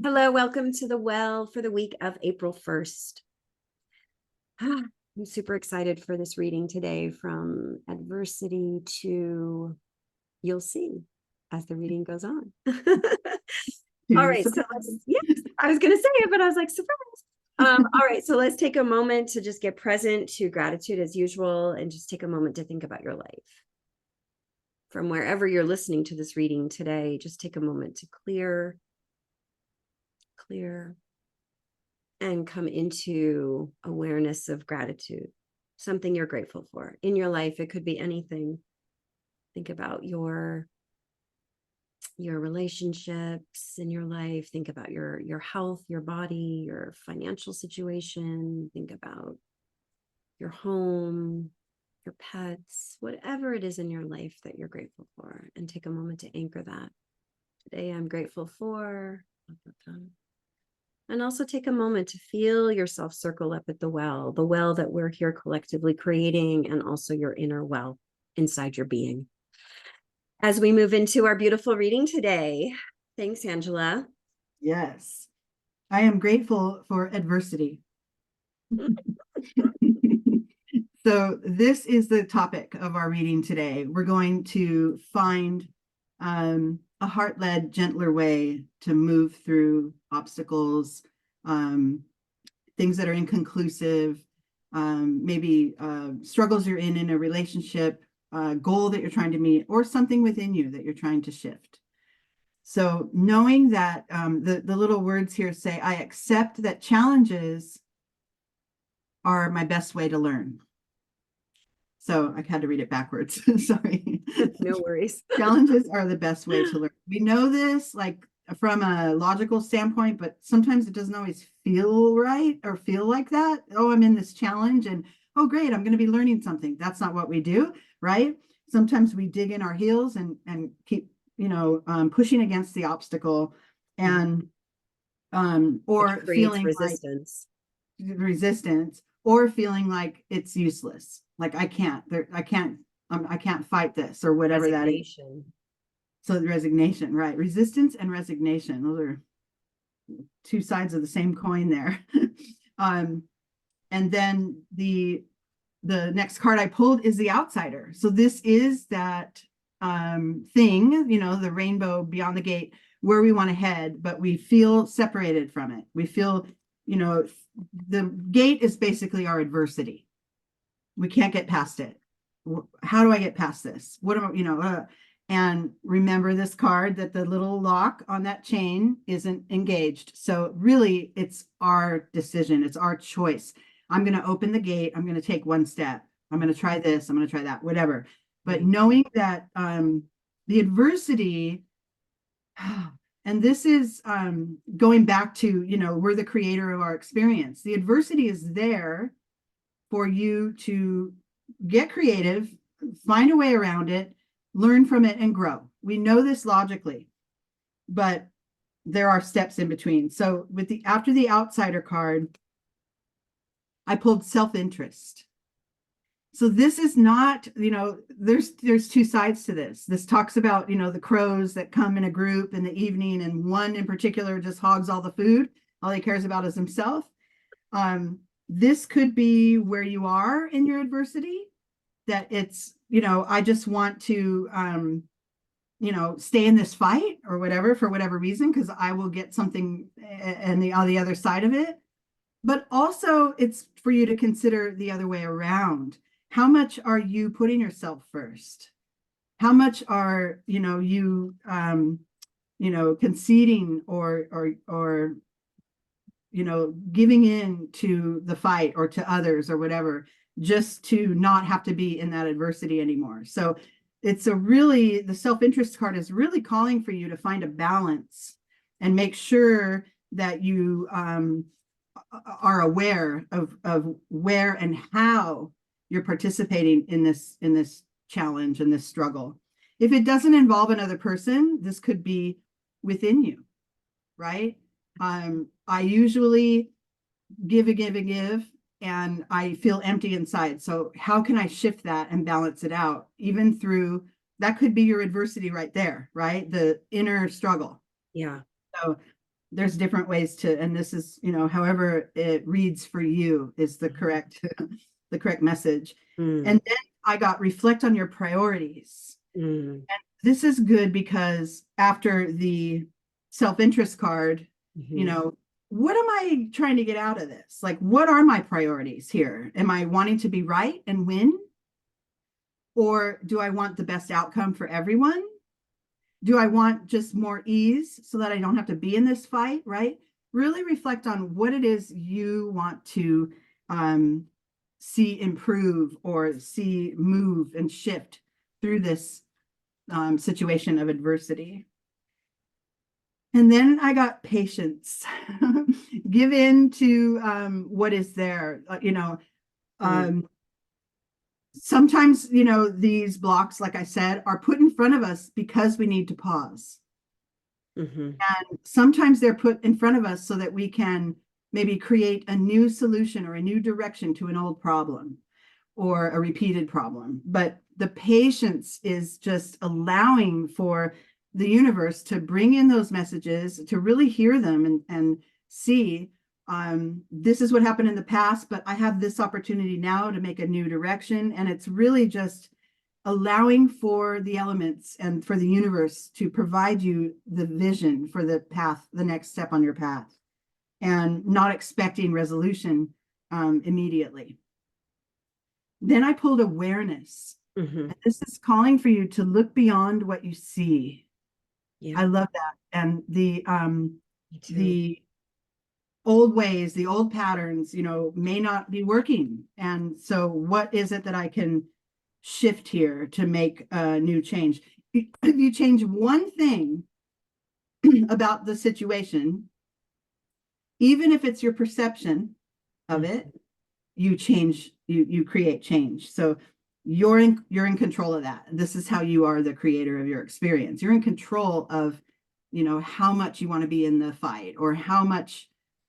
Hello, welcome to the Well for the week of April 1st. I'm super excited for this reading today, from adversity to you'll see as the reading goes on. All right, so yes, I was going to say it, but I was like, surprise. All right, so let's take a moment to just get present to gratitude as usual and just take a moment to think about your life. From wherever you're listening to this reading today, just take a moment to clear, and come into awareness of gratitude, something you're grateful for in your life. It could be anything. Think about your relationships in your life. Think about your health, your body, your financial situation. Think about your home, your pets, whatever it is in your life that you're grateful for, and take a moment to anchor that. Today I'm grateful for. And also take a moment to feel yourself circle up at the well that we're here collectively creating, and also your inner well inside your being. As we move into our beautiful reading today, thanks, Angela. Yes, I am grateful for adversity. So this is the topic of our reading today. We're going to find a heart-led, gentler way to move through obstacles, things that are inconclusive, maybe struggles you're in a relationship, goal that you're trying to meet, or something within you that you're trying to shift. So knowing that the little words here say, I accept that challenges are my best way to learn. So I had to read it backwards. Sorry. No worries. Challenges are the best way to learn. We know this like from a logical standpoint, but sometimes it doesn't always feel right or feel like that. Oh, I'm in this challenge and oh, great, I'm going to be learning something. That's not what we do, right? Sometimes we dig in our heels and keep, pushing against the obstacle, and or feeling resistance. Like resistance, or feeling like it's useless. Like I can't fight this or whatever that is. So the resignation, right? Resistance and resignation. Those are two sides of the same coin there. And then the next card I pulled is the outsider. So this is that thing, the rainbow beyond the gate, where we want to head, but we feel separated from it. We feel, the gate is basically our adversity. We can't get past it. How do I get past this? What am I, and remember this card, that the little lock on that chain isn't engaged. So really it's our decision. It's our choice. I'm going to open the gate. I'm going to take one step. I'm going to try this. I'm going to try that, whatever. But knowing that the adversity, and this is going back to, we're the creator of our experience. The adversity is there for you to get creative, find a way around it, learn from it, and grow. We know this logically, but there are steps in between. So after the outsider card, I pulled self-interest. So this is not, there's two sides to this. This talks about, the crows that come in a group in the evening, and one in particular just hogs all the food. All he cares about is himself. This could be where you are in your adversity, that it's, I just want to, stay in this fight or whatever, for whatever reason, because I will get something on the other side of it. But also it's for you to consider the other way around. How much are you putting yourself first? How much are, you, conceding or giving in to the fight or to others or whatever, just to not have to be in that adversity anymore. So it's the self-interest card is really calling for you to find a balance and make sure that you are aware of where and how you're participating in this challenge and this struggle. If it doesn't involve another person, this could be within you, right? I usually give, and I feel empty inside. So how can I shift that and balance it out? Even through, that could be your adversity right there, right? The inner struggle. Yeah. So there's different ways to, and this is, however it reads for you is the correct, the correct message. And then I got reflect on your priorities. And this is good because after the self-interest card, what am I trying to get out of this? Like, what are my priorities here? Am I wanting to be right and win? Or do I want the best outcome for everyone? Do I want just more ease so that I don't have to be in this fight, right? Really reflect on what it is you want to see improve or see move and shift through this situation of adversity. And then I got patience. Give in to what is there. Sometimes, these blocks, like I said, are put in front of us because we need to pause. And sometimes they're put in front of us so that we can maybe create a new solution or a new direction to an old problem or a repeated problem. But the patience is just allowing for the universe to bring in those messages, to really hear them and see, this is what happened in the past, but I have this opportunity now to make a new direction. And it's really just allowing for the elements and for the universe to provide you the vision for the path, the next step on your path, and not expecting resolution immediately. Then I pulled awareness. And this is calling for you to look beyond what you see. I love that. And the old ways, the old patterns, may not be working. And so what is it that I can shift here to make a new change? If you change one thing about the situation, even if it's your perception of it, you change, you create change. So you're in control of that. This is how you are the creator of your experience. You're in control of, how much you want to be in the fight or how much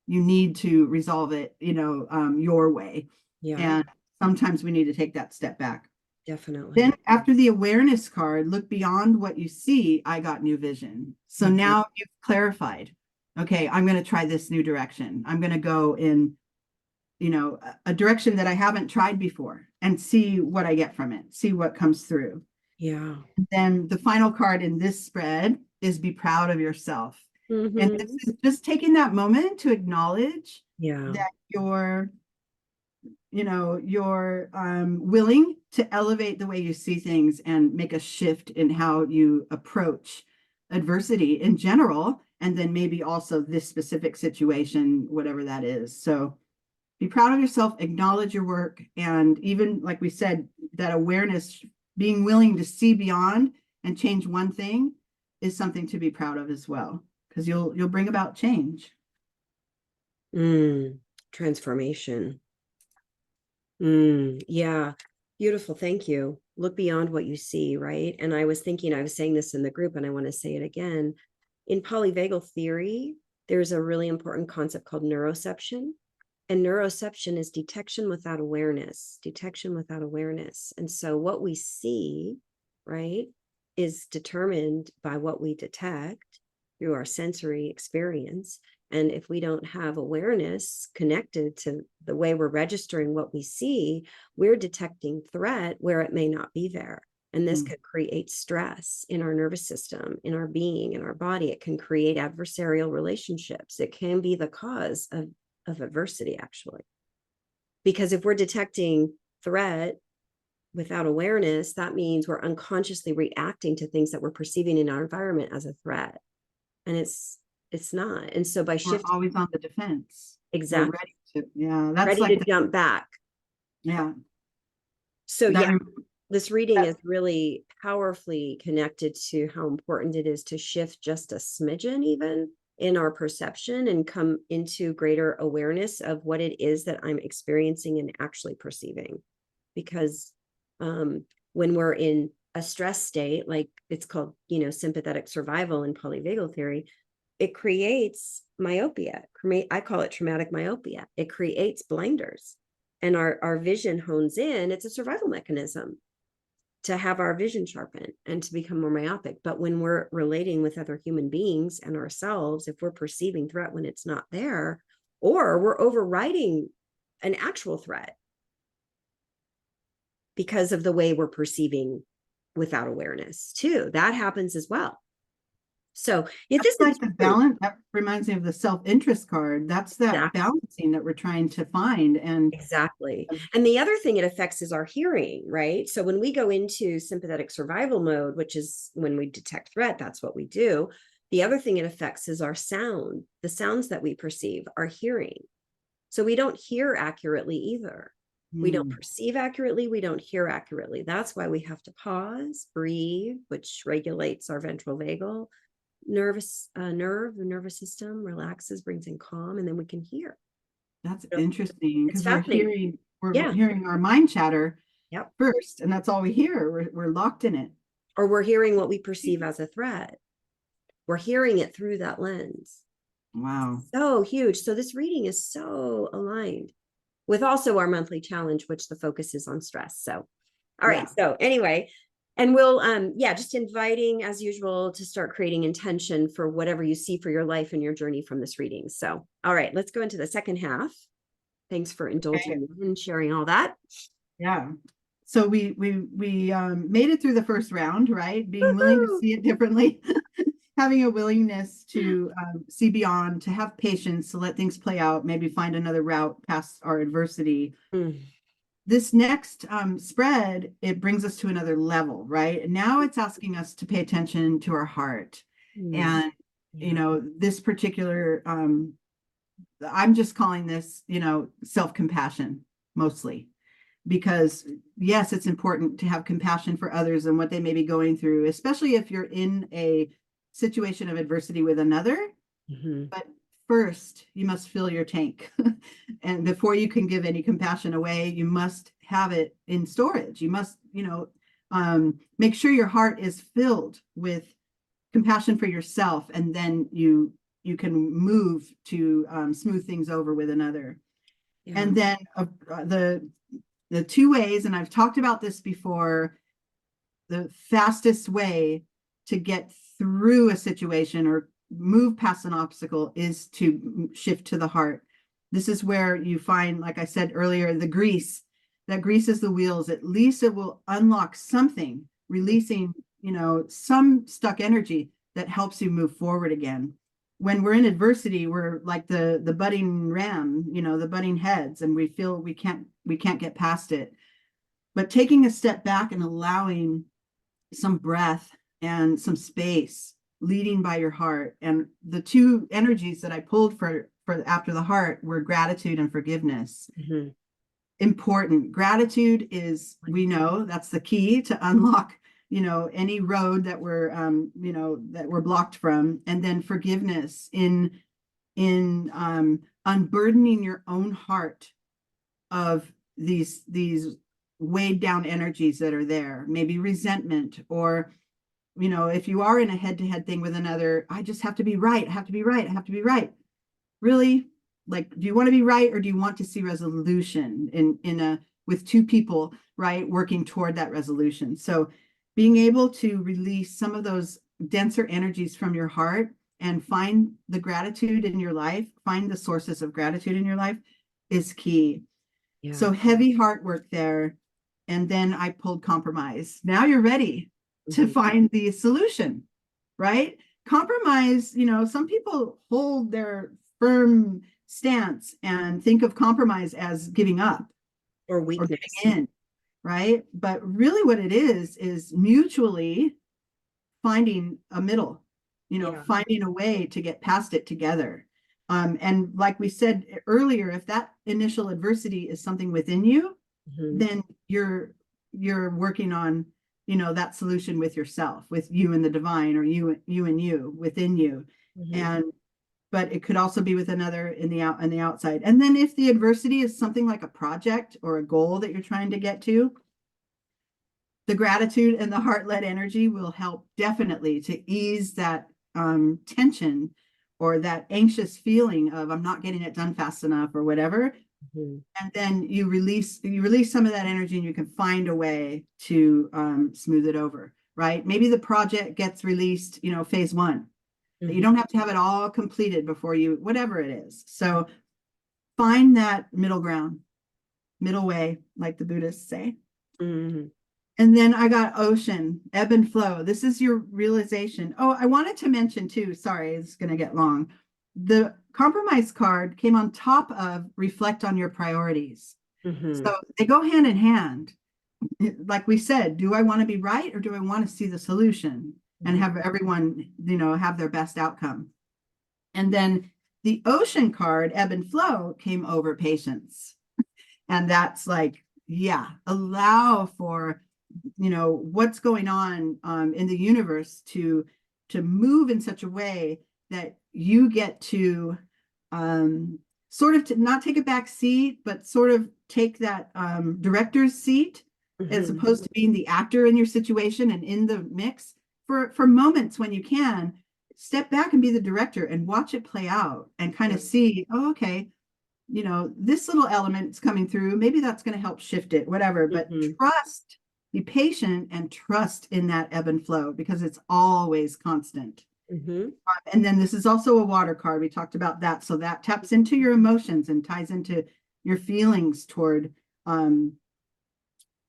you need to resolve it, your way. And sometimes we need to take that step back. Definitely. Then after the awareness card, look beyond what you see. I got new vision. So now you've clarified, okay, I'm going to try this new direction. I'm going to go in, a direction that I haven't tried before and see what I get from it, see what comes through. Yeah. Then the final card in this spread is be proud of yourself. And this is just taking that moment to acknowledge that you're willing to elevate the way you see things and make a shift in how you approach adversity in general, and then maybe also this specific situation, whatever that is. So be proud of yourself, acknowledge your work, and even like we said, that awareness, being willing to see beyond and change one thing is something to be proud of as well, because you'll bring about change. Transformation. Yeah, beautiful. Thank you. Look beyond what you see, right? And I was thinking, I was saying this in the group, and I want to say it again. In polyvagal theory, there's a really important concept called neuroception. And neuroception is detection without awareness, detection without awareness. And so what we see, right, is determined by what we detect through our sensory experience. And if we don't have awareness connected to the way we're registering what we see, we're detecting threat where it may not be there. And this could create stress in our nervous system, in our being, in our body. It can create adversarial relationships. It can be the cause of adversity, actually. Because if we're detecting threat without awareness, that means we're unconsciously reacting to things that we're perceiving in our environment as a threat. And it's not. And so by shifting, we're always on the defense. Exactly. That's ready like to jump back. Yeah. So this reading is really powerfully connected to how important it is to shift just a smidgen even in our perception and come into greater awareness of what it is that I'm experiencing and actually perceiving. Because when we're in a stress state, like it's called, sympathetic survival in polyvagal theory, it creates myopia. I call it traumatic myopia. It creates blinders, and our vision hones in. It's a survival mechanism. to have our vision sharpened and to become more myopic. But when we're relating with other human beings and ourselves, if we're perceiving threat when it's not there, or we're overriding an actual threat because of the way we're perceiving without awareness too, that happens as well. So if this like is the balance, that reminds me of the self-interest card. That's that balancing that we're trying to find. And exactly. And the other thing it affects is our hearing, right? So when we go into sympathetic survival mode, which is when we detect threat, that's what we do. The other thing it affects is our sound, the sounds that we perceive, our hearing. So we don't hear accurately either. We don't perceive accurately. We don't hear accurately. That's why we have to pause, breathe, which regulates our ventral vagal the nervous system, relaxes, brings in calm, and then we can hear. That's interesting, It's because fascinating. we're hearing our mind chatter Yep. first, and that's all we hear. We're locked in it. Or we're hearing what we perceive as a threat. We're hearing it through that lens. Wow. So huge. So this reading is so aligned with also our monthly challenge, which the focus is on stress. So, all right. So anyway, and we'll, just inviting as usual to start creating intention for whatever you see for your life and your journey from this reading. So, all right, let's go into the second half. Thanks for indulging me and sharing all that. Yeah. So we made it through the first round, right? Being willing to see it differently, having a willingness to see beyond, to have patience, to let things play out, maybe find another route past our adversity. This next spread, it brings us to another level, right? And now it's asking us to pay attention to our heart. And, you know, this particular, I'm just calling this, you know, self-compassion mostly. Because yes, it's important to have compassion for others and what they may be going through, especially if you're in a situation of adversity with another. But first, you must fill your tank. And before you can give any compassion away, you must have it in storage. You must, you know, make sure your heart is filled with compassion for yourself, and then you can move to smooth things over with another. And then the two ways, and I've talked about this before, the fastest way to get through a situation or move past an obstacle is to shift to the heart. This is where you find, like I said earlier, the grease that greases the wheels. At least it will unlock something, releasing, you know, some stuck energy that helps you move forward again. When we're in adversity, we're like the budding ram, you know, the budding heads, and we feel we can't get past it. But taking a step back and allowing some breath and some space, leading by your heart. And the two energies that I pulled for after the heart were gratitude and forgiveness. Important. Gratitude is, we know that's the key to unlock, you know, any road that we're you know, that we're blocked from. And then forgiveness in unburdening your own heart of these weighed down energies that are there, maybe resentment, or, you know, if you are in a head-to-head thing with another, I just have to be right, I have to be right, I have to be right. Really? Like, do you want to be right, or do you want to see resolution with two people, right, working toward that resolution? So being able to release some of those denser energies from your heart and find the gratitude in your life, find the sources of gratitude in your life is key. So heavy heart work there. And then I pulled compromise. Now you're ready to find the solution, right? Compromise, you know, some people hold their firm stance and think of compromise as giving up or weakness, or giving in, right? But really what it is mutually finding a middle, you know, finding a way to get past it together. And like we said earlier, if that initial adversity is something within you, then you're working on, you know, that solution with yourself, with you and the divine, or you and you within you. And but it could also be with another in the outside. And then if the adversity is something like a project or a goal that you're trying to get to, the gratitude and the heart-led energy will help definitely to ease that tension or that anxious feeling of I'm not getting it done fast enough or whatever. Mhm. And then you release some of that energy, and you can find a way to smooth it over, right? Maybe the project gets released, phase one. You Mhm. don't have to have it all completed before you, whatever it is. So find that middle ground, middle way, like the Buddhists say. Mhm. And then I got ocean, ebb and flow. This is your realization. Oh, I wanted to mention too, sorry, it's going to get long. The compromise card came on top of reflect on your priorities. Mhm. So they go hand in hand. Like we said, do I want to be right, or do I want to see the solution and Mhm. have everyone, have their best outcome? And then the ocean card, ebb and flow, came over patience. And that's like, yeah, allow for, what's going on in the universe to move in such a way that you get to sort of to not take a back seat, but sort of take that director's seat, as Mhm. opposed to being the actor in your situation and in the mix for moments when you can step back and be the director and watch it play out and kind of see, oh, okay, this little element's coming through. Maybe that's going to help shift it, whatever. But Mhm. trust, be patient and trust in that ebb and flow, because it's always constant. Mhm. And then this is also a water card. We talked about that. So that taps into your emotions and ties into your feelings um,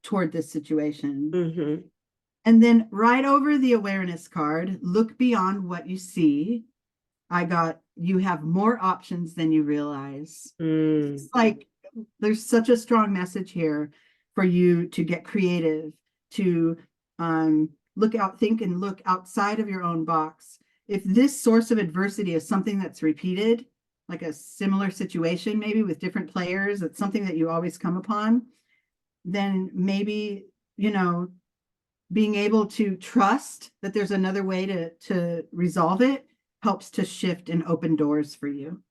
toward this situation. Mhm. And then right over the awareness card, look beyond what you see. I got, you have more options than you realize. Mm. It's like there's such a strong message here for you to get creative, to look out, think and look outside of your own box. If this source of adversity is something that's repeated, like a similar situation, maybe with different players, it's something that you always come upon, then maybe, being able to trust that there's another way to resolve it helps to shift and open doors for you.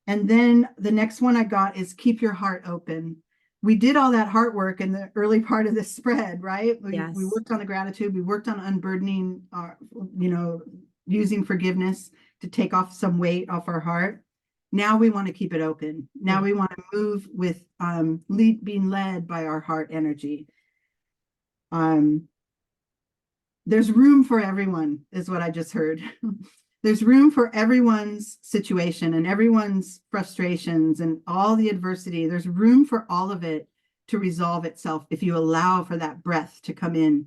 And then the next one I got is keep your heart open. We did all that heart work in the early part of this spread, right? We Yes. worked on the gratitude, we worked on unburdening, using forgiveness to take off some weight off our heart. Now we want to keep it open. Now we want to move with being led by our heart energy. Um, there's room for everyone, is what I just heard. There's room for everyone's situation and everyone's frustrations and all the adversity. There's room for all of it to resolve itself if you allow for that breath to come in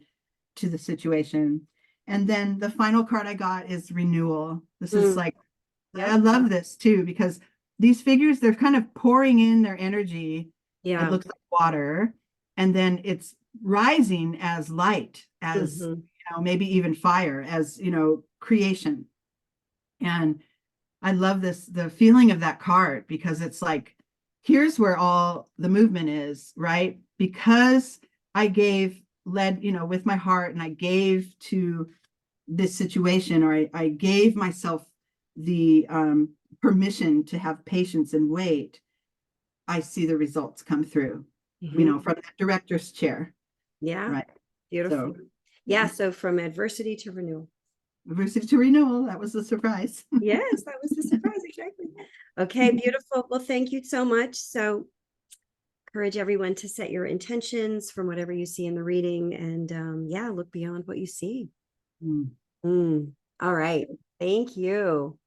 to the situation. And then the final card I got is renewal. This is Mm. like, I Yep. love this too, because these figures, they're kind of pouring in their energy. It Yeah. looks like water, and then it's rising as light, as Mhm. maybe even fire, as creation. And I love the feeling of that card, because it's like, here's where all the movement is, right? Because I led with my heart, and I gave to this situation, or I gave myself the permission to have patience and wait. I see the results come through, Mhm. from that director's chair, Yeah. right? Beautiful. So, Yeah. yeah, So from adversity to renewal. adversity to renewal. That was the surprise. Yes, that was the surprise. Exactly. Okay. Beautiful. Well, thank you so much. So encourage everyone to set your intentions from whatever you see in the reading, and yeah, look beyond what you see. Mm. All right. Thank you.